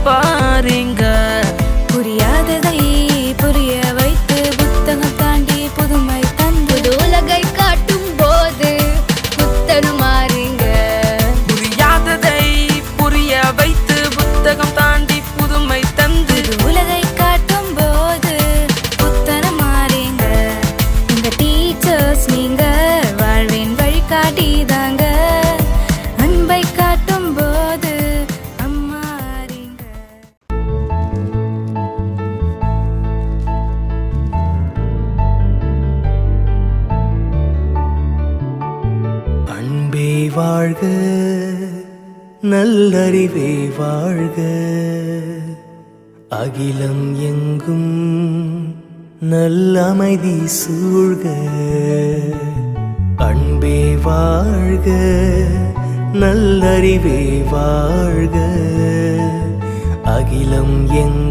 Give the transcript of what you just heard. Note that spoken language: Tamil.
பாருங்க. புரியாததை புரிய வைத்து புத்தகம் தாண்டி புதுமை தந்து உலகை காட்டும் போது புத்தனும் மாறுங்க. புரியாததை புரிய வைத்து புத்தகம் தாண்டி புதுமை தந்து உலகை காட்டும் போது புத்தனும் மாறுங்க. உங்க டீச்சர்ஸ் நீங்க வாழ்வின் வழிகாட்டிதாங்க. அன்பை காட்டும் போது அம்மாறீங்க. அன்பே வாழ்க, நல்லறிவே வாழ்க, அகிலம் எங்கும் நல்லமைதி சூழ்க. அன்பே வாழ்க, நல்லறிவே வாழ்க, அகிலம் எங்கும்